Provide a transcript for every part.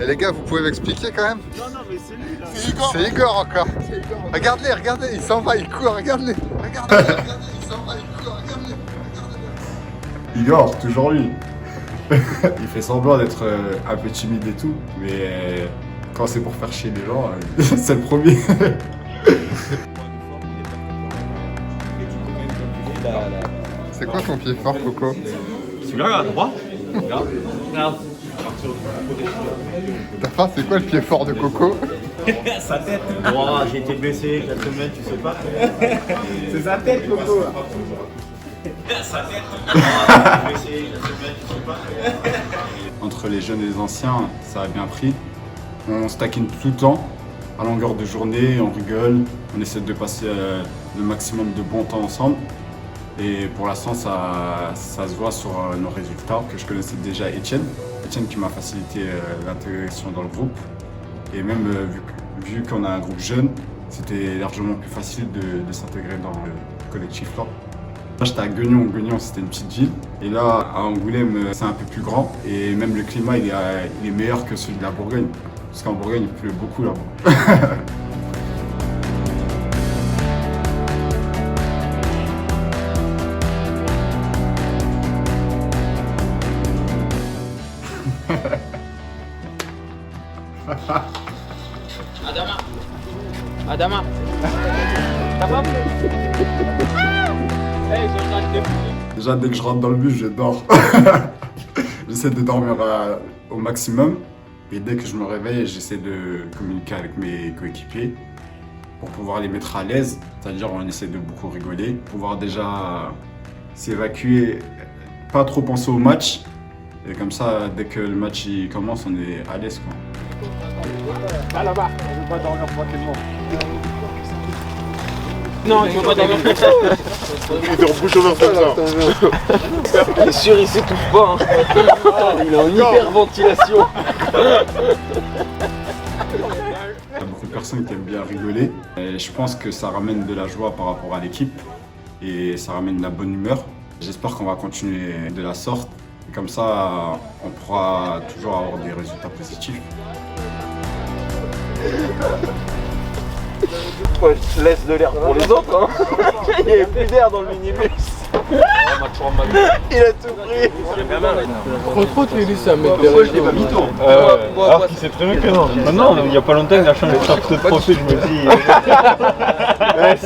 Et les gars, vous pouvez m'expliquer quand même? Non, mais c'est lui là. C'est Igor encore. Regardez, regardez, il s'en va, il court, regardez. Regardez, regardez, il s'en va, il court, regardez. Igor, toujours lui. Il fait semblant d'être un peu timide et tout, mais quand c'est pour faire chier les gens, c'est le premier. C'est quoi ton pied fort, Coco? Celui-là, là, droit. Regarde. Ta part, c'est quoi le pied fort de Coco? Sa tête. Oh, j'ai été blessé 4 semaines, tu sais pas. C'est sa tête, Coco. Sa tête. Oh, j'ai été blessé 4 semaines, tu sais pas. Entre les jeunes et les anciens, ça a bien pris. On se taquine tout le temps, à longueur de journée, on rigole, on essaie de passer le maximum de bon temps ensemble. Et pour l'instant, ça se voit sur nos résultats, que je connaissais déjà Étienne. Étienne qui m'a facilité l'intégration dans le groupe. Et même vu qu'on a un groupe jeune, c'était largement plus facile de s'intégrer dans le collectif là. Là, j'étais à Guignon. Guignon, c'était une petite ville. Et là, à Angoulême, c'est un peu plus grand. Et même le climat, il est meilleur que celui de la Bourgogne. Parce qu'en Bourgogne, il pleut beaucoup là-bas. Adama. T'as pas appelé? Hey, Déjà, dès que je rentre dans le bus, je dors. J'essaie de dormir au maximum. Et dès que je me réveille, j'essaie de communiquer avec mes coéquipiers pour pouvoir les mettre à l'aise. C'est-à-dire, on essaie de beaucoup rigoler, pouvoir déjà s'évacuer, pas trop penser au match. Et comme ça, dès que le match il commence, on est à l'aise, quoi. Ah là-bas, on veut pas dormir tranquillement. Non, tu veux pas dormir comme ça. Il est en bouche ouverte comme ça. T'es sûr, il s'étouffe pas. Hein. Il est en hyperventilation. Il y a beaucoup de personnes qui aiment bien rigoler. Et je pense que ça ramène de la joie par rapport à l'équipe et ça ramène de la bonne humeur. J'espère qu'on va continuer de la sorte. Et comme ça, on pourra toujours avoir des résultats positifs. Ouais, je laisse de l'air pour les autres. Hein. Il n'y avait plus d'air dans le minibus. Il a tout pris. Trop tu lui ça met Pourquoi je l'ai pas mis tôt? Alors qu'il sait très bien que non. Maintenant, il n'y a pas longtemps, il a changé de sorte de profil, je me dis.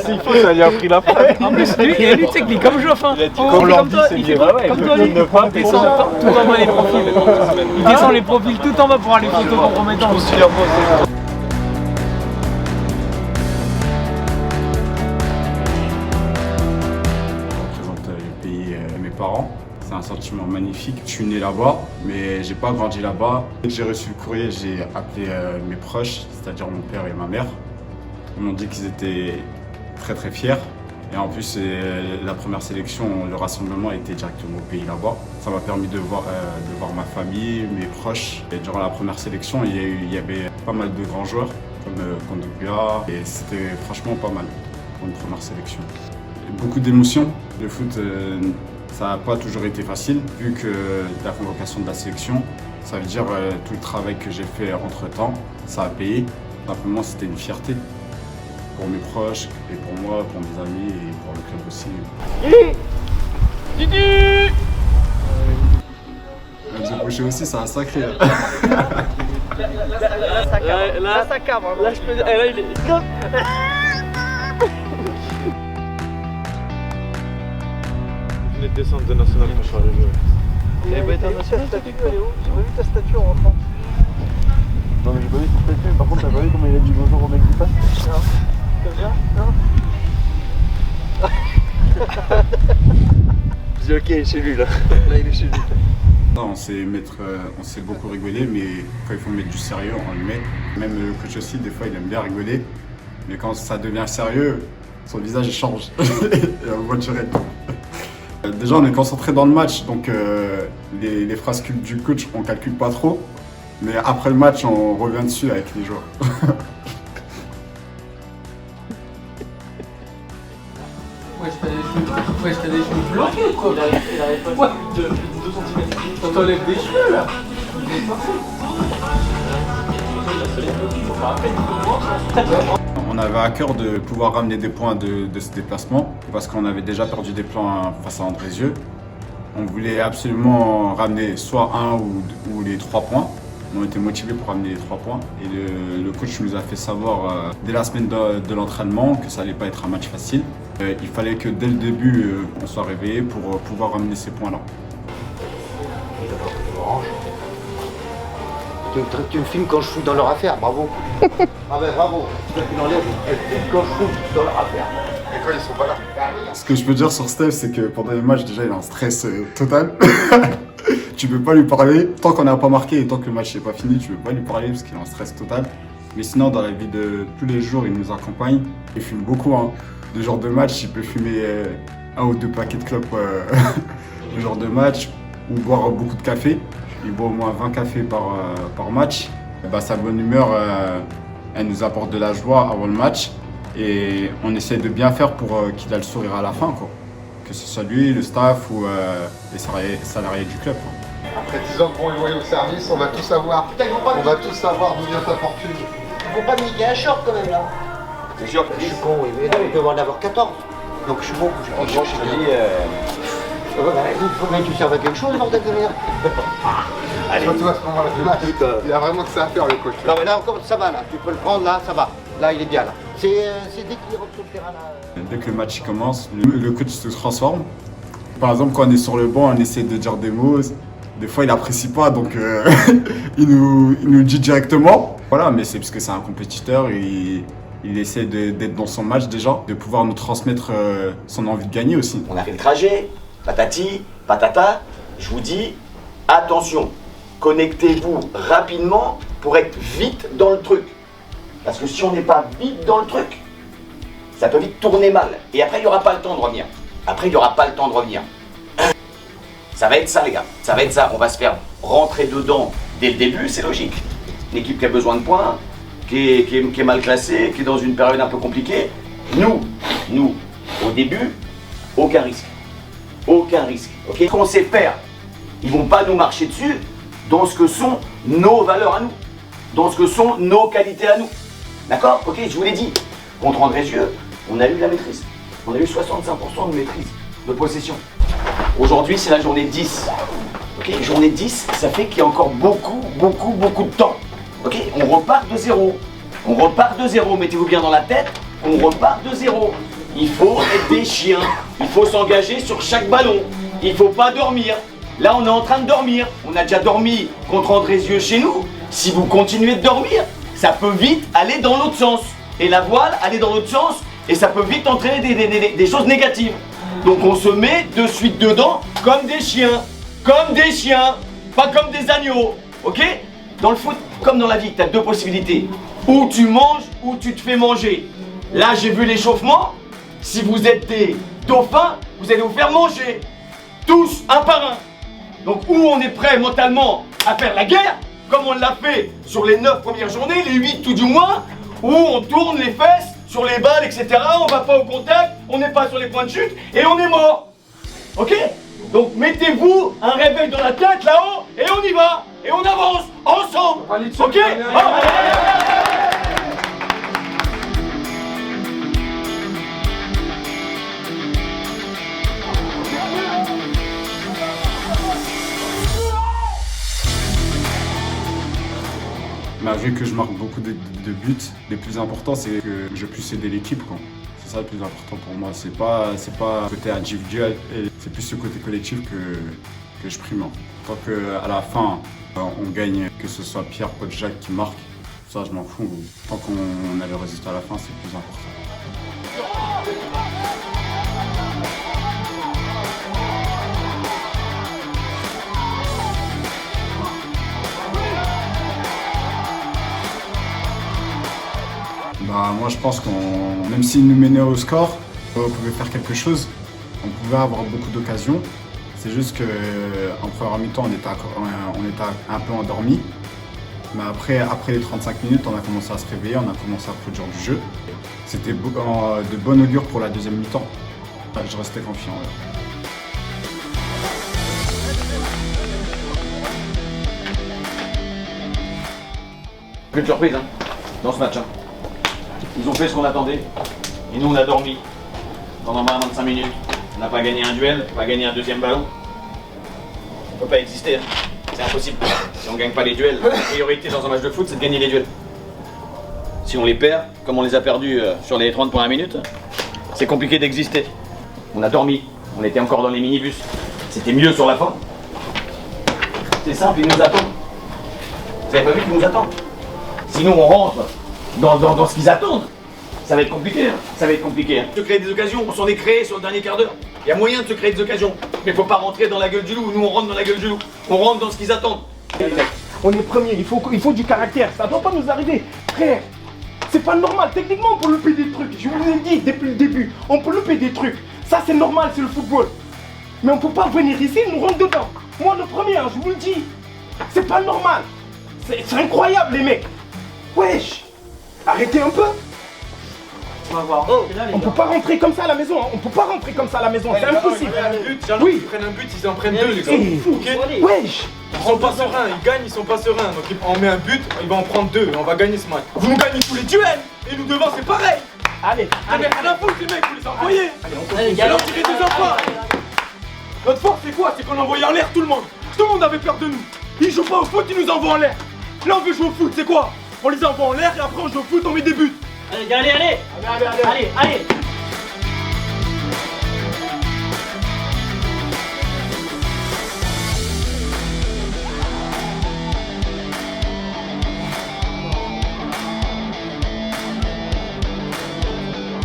S'il faut, ça lui a pris la phrase. En plus, lui, tu sais qu'il est comme Joffin. Comme l'ordi, c'est bien. Comme toi, lui. Il descend tout en bas les profils. Il descend les profils tout en bas pour aller photo compromettant. Mes parents. C'est un sentiment magnifique. Je suis né là-bas, mais j'ai pas grandi là-bas. Dès que j'ai reçu le courrier, j'ai appelé mes proches, c'est-à-dire mon père et ma mère. Ils m'ont dit qu'ils étaient très très fiers. Et en plus, la première sélection, le rassemblement était directement au pays là-bas. Ça m'a permis de voir ma famille, mes proches. Et durant la première sélection, il y avait pas mal de grands joueurs, comme Kondogbia. Et c'était franchement pas mal pour une première sélection. Beaucoup d'émotions. Le foot, ça n'a pas toujours été facile, vu que la convocation de la sélection, ça veut dire tout le travail que j'ai fait entre-temps, ça a payé. Simplement, c'était une fierté pour mes proches, et pour moi, pour mes amis, et pour le club aussi. Didi. Vous embauchez aussi, c'est un sacré. Là, ça cave. Là, je peux dire. Là, il est. Je venais de descendre de national quand je suis arrivé. Il avait pas été un statut, j'ai pas vu ta statue en rentrant. Non, mais j'ai pas vu ta statue, par contre, t'as pas vu comment il a dit bonjour au mec qui passe? Comme ça? Non. Je dis ok, il est chez lui là. Là, il est chez lui. On sait beaucoup rigoler, mais quand il faut mettre du sérieux, on le met. Même le coach aussi, des fois, il aime bien rigoler. Mais quand ça devient sérieux, son visage il change. Et on voit direct. Déjà, on est concentré dans le match, donc les phrases cultes du coach, on calcule pas trop. Mais après le match, on revient dessus avec les joueurs. Ouais, t'as des cheveux bloqués quoi. Il arrive pas de 2 cm. On t'enlève des cheveux là. On avait à cœur de pouvoir ramener des points de ce déplacement parce qu'on avait déjà perdu des points face à Andrézieux. On voulait absolument ramener soit un ou les 3 points. On était motivés pour ramener les 3 points. Et le coach nous a fait savoir dès la semaine de l'entraînement que ça allait pas être un match facile. Il fallait que dès le début, on soit réveillé pour pouvoir ramener ces points-là. Tu me filmes quand je fous dans leur affaire, bravo. Ah ben bravo, tu l'enlèves, quand je fous dans leur affaire. Et quand ils sont pas là. Ce que je peux dire sur Steph, c'est que pendant les matchs, déjà, il est en stress total. Tu peux pas lui parler. Tant qu'on n'a pas marqué et tant que le match n'est pas fini, tu peux pas lui parler parce qu'il est en stress total. Mais sinon, dans la vie de tous les jours, il nous accompagne. Il fume beaucoup. Hein. Le genre de match, il peut fumer 1 ou 2 paquets de clopes le genre de match ou boire beaucoup de café. Il boit au moins 20 cafés par match. Et bah, sa bonne humeur, elle nous apporte de la joie avant le match. Et on essaie de bien faire pour qu'il ait le sourire à la fin, quoi. Que ce soit lui, le staff ou les salariés du club, quoi. Après 10 ans de bons et loyaux service, on va tout savoir. On va tous savoir d'où vient ta fortune. Faut pas me niquer un short quand même là. C'est sûr que Je suis con, oui, mais non, il peut en avoir 14. Donc je suis bon, je franchement, je te dis, il faut bien que tu serves à quelque chose, bordel de merde. Surtout à ce moment-là du match. Il a vraiment que ça à faire, le coach. Non mais là encore, ça va là, tu peux le prendre là, ça va. Là, il est bien là. C'est dès qu'il rentre sur le terrain là. Dès que le match commence, le coach se transforme. Par exemple, quand on est sur le banc, on essaie de dire des mots. Des fois, il n'apprécie pas, donc il nous le dit directement. Voilà, mais c'est parce que c'est un compétiteur et il essaie d'être dans son match déjà, de pouvoir nous transmettre son envie de gagner aussi. On a fait le trajet, patati, patata. Je vous dis, attention, connectez-vous rapidement pour être vite dans le truc. Parce que si on n'est pas vite dans le truc, ça peut vite tourner mal. Et après, il n'y aura pas le temps de revenir. Après, il n'y aura pas le temps de revenir. Ça va être ça, les gars. Ça va être ça. On va se faire rentrer dedans dès le début, c'est logique. Une équipe qui a besoin de points, qui est mal classée, qui est dans une période un peu compliquée. Nous, au début, aucun risque. Aucun risque. Ok ? Qu'on sait faire. Ils ne vont pas nous marcher dessus dans ce que sont nos valeurs à nous. Dans ce que sont nos qualités à nous. D'accord? Ok, je vous l'ai dit. Contre Andrézieux, on a eu la maîtrise. On a eu 65% de maîtrise, de possession. Aujourd'hui, c'est la journée 10. Ok, journée 10, ça fait qu'il y a encore beaucoup de temps. Ok, on repart de zéro. On repart de zéro. Mettez-vous bien dans la tête, on repart de zéro. Il faut être des chiens. Il faut s'engager sur chaque ballon. Il ne faut pas dormir. Là, on est en train de dormir. On a déjà dormi contre Andrézieux chez nous. Si vous continuez de dormir, ça peut vite aller dans l'autre sens. Et la voile, aller dans l'autre sens, et ça peut vite entraîner des choses négatives. Donc on se met de suite dedans comme des chiens. Comme des chiens, pas comme des agneaux. Ok? Dans le foot, comme dans la vie, tu as 2 possibilités. Ou tu manges, ou tu te fais manger. Là, j'ai vu l'échauffement. Si vous êtes des dauphins, vous allez vous faire manger. Tous, un par un. Donc, ou on est prêt mentalement à faire la guerre, comme on l'a fait sur les 9 premières journées, les 8 tout du moins, où on tourne les fesses sur les balles, etc. On va pas au contact, on n'est pas sur les points de chute, et on est mort. Ok? Donc mettez-vous un réveil dans la tête là-haut, et on y va, et on avance, ensemble. Ok? Mais vu que je marque beaucoup de buts, le plus important c'est que je puisse aider l'équipe, quoi. C'est ça le plus important pour moi. C'est pas le côté individuel, c'est plus ce côté collectif que je prime. Tant qu'à la fin on gagne, que ce soit Pierre, Coach Jacques qui marque, ça je m'en fous. Tant qu'on a le résultat à la fin, c'est le plus important. Bah, moi je pense qu'on, même s'il nous menait au score, on pouvait faire quelque chose, on pouvait avoir beaucoup d'occasions. C'est juste qu'en première mi-temps on était un peu endormi. Mais après les 35 minutes, on a commencé à se réveiller, on a commencé à produire du jeu. C'était de bon augure pour la deuxième mi-temps. Je restais confiant. Aucune surprise hein, dans ce match. Hein. Ils ont fait ce qu'on attendait. Et nous on a dormi. Pendant 25 minutes. On n'a pas gagné un duel, pas gagné un deuxième ballon. On peut pas exister. Hein. C'est impossible. Si on gagne pas les duels, la priorité dans un match de foot c'est de gagner les duels. Si on les perd, comme on les a perdus sur les 30 premières minutes, c'est compliqué d'exister. On a dormi, on était encore dans les minibus. C'était mieux sur la fin. C'est simple, ils nous attendent. Vous avez pas vu qu'ils nous attendent? Sinon on rentre dans ce qu'ils attendent. Ça va être compliqué, hein. Ça va être compliqué. Hein. Se créer des occasions, on s'en est créé sur le dernier quart d'heure. Il y a moyen de se créer des occasions. Mais faut pas rentrer dans la gueule du loup. Nous on rentre dans la gueule du loup. On rentre dans ce qu'ils attendent. On est premier, il faut du caractère, ça doit pas nous arriver. Frère, c'est pas normal, techniquement on peut louper des trucs, je vous l'ai dit depuis le début, on peut louper des trucs. Ça c'est normal, c'est le football. Mais on peut pas venir ici et nous rentrer dedans. Moi le premier, hein, je vous le dis, c'est pas normal. C'est incroyable les mecs. Wesh, arrêtez un peu. On va voir. On peut pas rentrer comme ça à la maison, hein. On peut pas rentrer comme ça à la maison, c'est impossible. Ils prennent un but, ils en prennent deux les gars. Eh, wesh. Ils sont pas sereins, ils gagnent, ils sont pas sereins. Donc on met un but, ils vont en prendre deux et on va gagner ce match. Vous nous gagnez tous les duels et nous devant c'est pareil. Allez, Allez, rien à foutre les mecs, vous les envoyez. C'est leur tirer des enfants. Notre force c'est quoi? C'est qu'on envoyait en l'air tout le monde. Tout le monde avait peur de nous. Ils jouent pas au foot, ils nous envoient en l'air. Là on veut jouer au foot, c'est quoi? On les envoie en l'air et après on joue au foot, on met des buts. allez.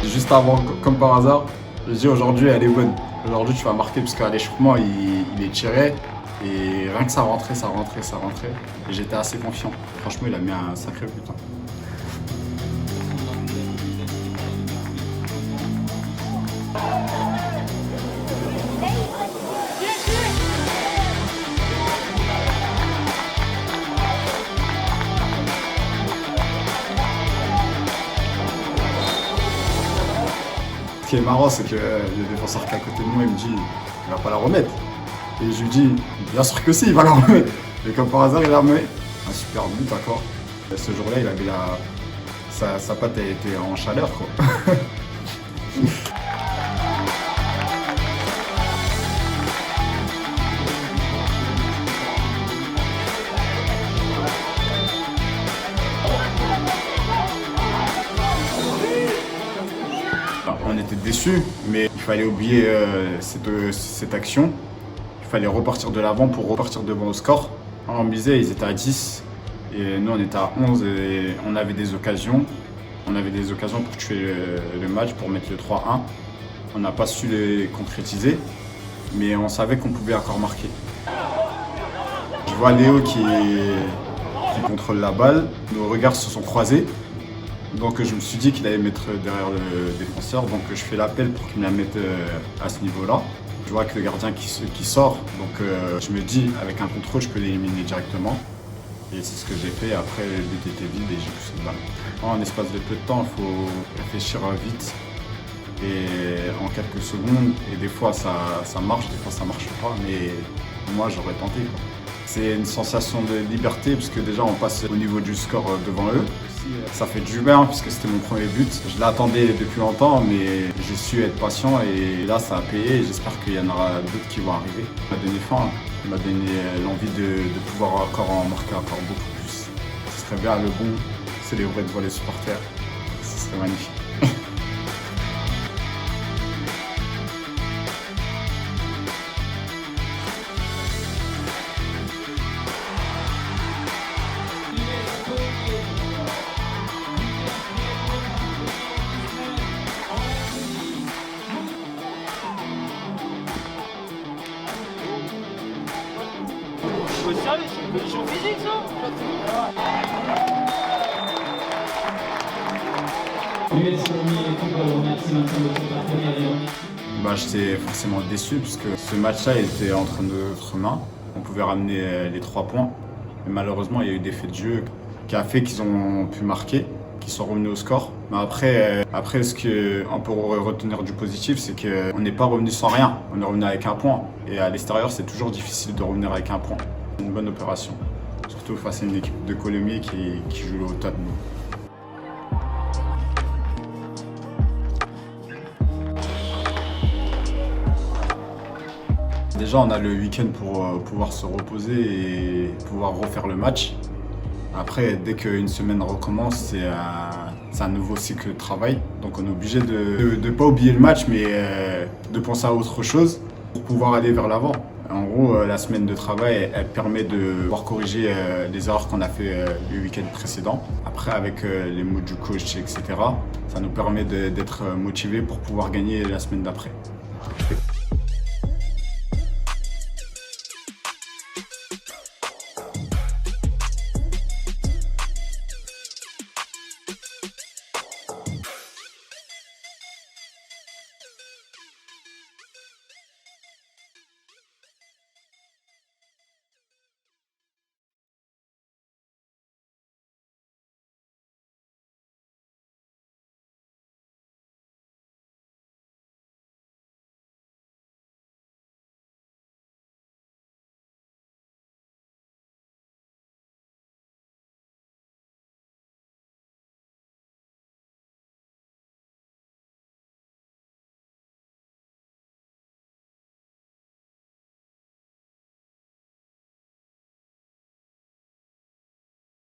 Juste avant, comme par hasard, je dis aujourd'hui elle est bonne. Aujourd'hui tu vas marquer parce qu'à l'échauffement il est tiré et rien que ça rentrait. Et j'étais assez confiant. Franchement il a mis un sacré but. Hein. Ce qui est marrant, c'est que le défenseur qui est à côté de moi, il me dit il va pas la remettre. Et je lui dis bien sûr que si, il va la remettre. Et comme par hasard, il la remet. Un super but, d'accord. Ce jour-là, il avait sa patte a été en chaleur, quoi. On était déçus, mais il fallait oublier cette action. Il fallait repartir de l'avant pour repartir devant au score. On misait, ils étaient à 10 et nous on était à 11 et on avait des occasions. On avait des occasions pour tuer le match, pour mettre le 3-1. On n'a pas su les concrétiser, mais on savait qu'on pouvait encore marquer. Je vois Léo qui contrôle la balle, nos regards se sont croisés. Donc je me suis dit qu'il allait mettre derrière le défenseur, donc je fais l'appel pour qu'il me la mette à ce niveau-là. Je vois que le gardien qui sort, donc je me dis avec un contrôle je peux l'éliminer directement. Et c'est ce que j'ai fait, après le but était vide et j'ai poussé le ballon. En espace de peu de temps, il faut réfléchir vite et en quelques secondes. Et des fois ça marche, des fois ça marche pas, mais moi j'aurais tenté, quoi. C'est une sensation de liberté parce que déjà on passe au niveau du score devant eux. Ça fait du bien puisque c'était mon premier but. Je l'attendais depuis longtemps mais j'ai su être patient et là ça a payé et j'espère qu'il y en aura d'autres qui vont arriver. Il m'a donné faim, il m'a donné l'envie de pouvoir encore en marquer encore beaucoup plus. Ce serait bien le bon, célébrer devant les supporters. Ce serait magnifique. J'étais forcément déçu parce que ce match-là était entre notre main. On pouvait ramener les 3 points. Mais malheureusement, il y a eu des faits de jeu qui a fait qu'ils ont pu marquer, qu'ils sont revenus au score. Mais après ce qu'on peut retenir du positif, c'est qu'on n'est pas revenu sans rien. On est revenu avec un point. Et à l'extérieur, c'est toujours difficile de revenir avec un point. Une bonne opération. surtout face à une équipe de Colomiers qui joue au top niveau. Déjà, on a le week-end pour pouvoir se reposer et pouvoir refaire le match. Après, dès qu'une semaine recommence, c'est un nouveau cycle de travail. Donc on est obligé de ne pas oublier le match, mais de penser à autre chose pour pouvoir aller vers l'avant. En gros, la semaine de travail, elle permet de pouvoir corriger les erreurs qu'on a fait le week-end précédent. Après, avec les mots du coach, etc., ça nous permet d'être motivés pour pouvoir gagner la semaine d'après.